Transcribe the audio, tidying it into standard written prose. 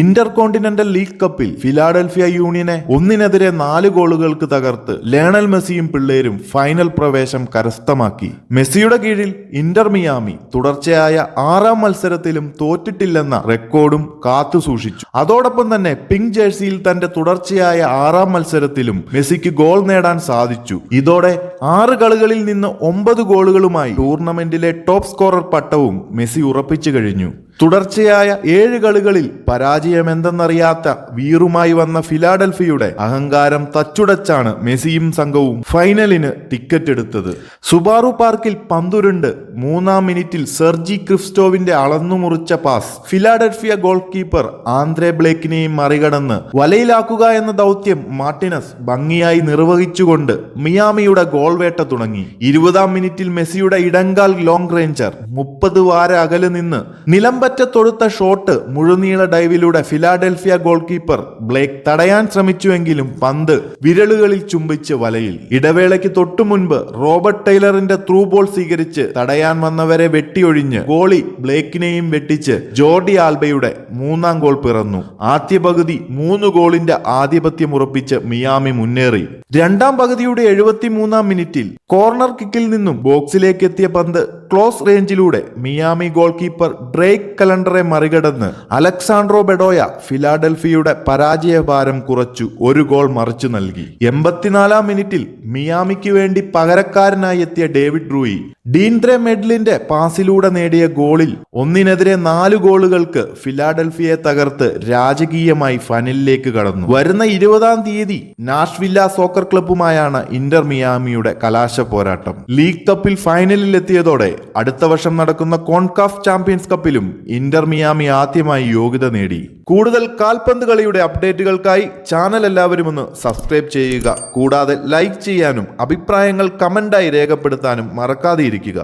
Intercontinental league കപ്പിൽ Philadelphia യൂണിയനെ 1-4 ഗോളുകൾക്ക് തകർത്ത് ലയണൽ മെസ്സിയും പിള്ളേരും ഫൈനൽ പ്രവേശം കരസ്ഥമാക്കി. മെസ്സിയുടെ കീഴിൽ ഇന്റർ മിയാമി തുടർച്ചയായ 6ാം മത്സരത്തിലും തോറ്റിട്ടില്ലെന്ന റെക്കോർഡും കാത്തുസൂക്ഷിച്ചു. അതോടൊപ്പം തന്നെ പിങ്ക് ജേഴ്സിയിൽ തന്റെ തുടർച്ചയായ 6ാം മത്സരത്തിലും മെസ്സിക്ക് ഗോൾ നേടാൻ സാധിച്ചു. ഇതോടെ 6 കളികളിൽ നിന്ന് 9 ഗോളുകളുമായി ടൂർണമെന്റിലെ ടോപ്പ് സ്കോറർ പട്ടവും മെസ്സി ഉറപ്പിച്ചു കഴിഞ്ഞു. തുടർച്ചയായ 7 കളികളിൽ പരാജയമെന്തെന്നറിയാത്ത വീറുമായി വന്ന ഫിലാഡൽഫിയയുടെ അഹങ്കാരം തച്ചുടച്ചാണ് മെസ്സിയും സംഘവും ഫൈനലിന് ടിക്കറ്റ് എടുത്തത്. സുബാറു പാർക്കിൽ പന്തുരുണ്ട് 3ാം മിനിറ്റിൽ സെർജി ക്രിസ്റ്റോവിന്റെ അളന്നുമുറിച്ച pass Philadelphia goalkeeper Andre ബ്ലേക്കിനെയും മറികടന്ന് വലയിലാക്കുക എന്ന ദൗത്യം മാർട്ടിനസ് ഭംഗിയായി നിർവഹിച്ചുകൊണ്ട് മിയാമിയുടെ ഗോൾ വേട്ട തുടങ്ങി. 20ാം മിനിറ്റിൽ മെസ്സിയുടെ ഇടങ്കാൽ ലോങ് റേഞ്ചർ 30 വാര അകലെ നിന്ന് നിലമ്പറ്റ തൊടുത്ത ഷോട്ട് മുഴുനീള ഡൈവിലൂടെ ഫിലാഡൽഫിയ ഗോൾ കീപ്പർ ബ്ലേക്ക് തടയാൻ ശ്രമിച്ചുവെങ്കിലും പന്ത് വിരലുകളിൽ ചുംബിച്ച് വലയിൽ. ഇടവേളയ്ക്ക് തൊട്ടു മുൻപ് റോബർട്ട് ടൈലറിന്റെ ത്രൂ ബോൾ സ്വീകരിച്ച് തടയാൻ വന്നവരെ വെട്ടിയൊഴിഞ്ഞ് ഗോളി ബ്ലേക്കിനെയും വെട്ടിച്ച് ജോർഡി ആൽബയുടെ 3ാം ഗോൾ പിറന്നു. ആദ്യ പകുതി 3 ഗോളിന്റെ ആധിപത്യം ഉറപ്പിച്ച് മിയാമി മുന്നേറി. 2ാം പകുതിയുടെ 73ാം മിനിറ്റിൽ കോർണർ കിക്കിൽ നിന്നും ബോക്സിലേക്ക് എത്തിയ പന്ത് ക്ലോസ് റേഞ്ചിലൂടെ മിയാമി ഗോൾ കീപ്പർ ഡ്രേക്ക് കലണ്ടറെ മറികടന്ന് അലക്സാൻഡ്രോ ബെഡോയ ഫിലാഡൽഫിയയുടെ പരാജയഭാരം കുറച്ചു 1 ഗോൾ മറിച്ചു നൽകി. 84ാം മിനിറ്റിൽ മിയാമിക്ക് വേണ്ടി പകരക്കാരനായി എത്തിയ ഡേവിഡ് റൂയി ഡീൻഡ്രെ മെഡ്ലിന്റെ പാസിലൂടെ നേടിയ ഗോളിൽ 1-4 ഗോളുകൾക്ക് ഫിലാഡൽഫിയയെ തകർത്ത് രാജകീയമായി ഫൈനലിലേക്ക് കടന്നു. വരുന്ന 20ാം തീയതി നാഷ്വില്ല സോക്കർ ക്ലബ്ബുമായാണ് ഇന്റർ മിയാമിയുടെ കലാശ പോരാട്ടം. ലീഗ് കപ്പിൽ ഫൈനലിൽ എത്തിയതോടെ അടുത്ത വർഷം നടക്കുന്ന കോൺകാഫ് ചാമ്പ്യൻസ് കപ്പിലും ഇന്റർ മിയാമി ആദ്യമായി യോഗ്യത നേടി. കൂടുതൽ കാൽപന്ത് കളിയുടെ അപ്ഡേറ്റുകൾക്കായി ചാനൽ എല്ലാവരും ഒന്ന് സബ്സ്ക്രൈബ് ചെയ്യുക. കൂടാതെ ലൈക്ക് ചെയ്യാനും അഭിപ്രായങ്ങൾ കമന്റായി രേഖപ്പെടുത്താനും മറക്കാതെയിരിക്കുക.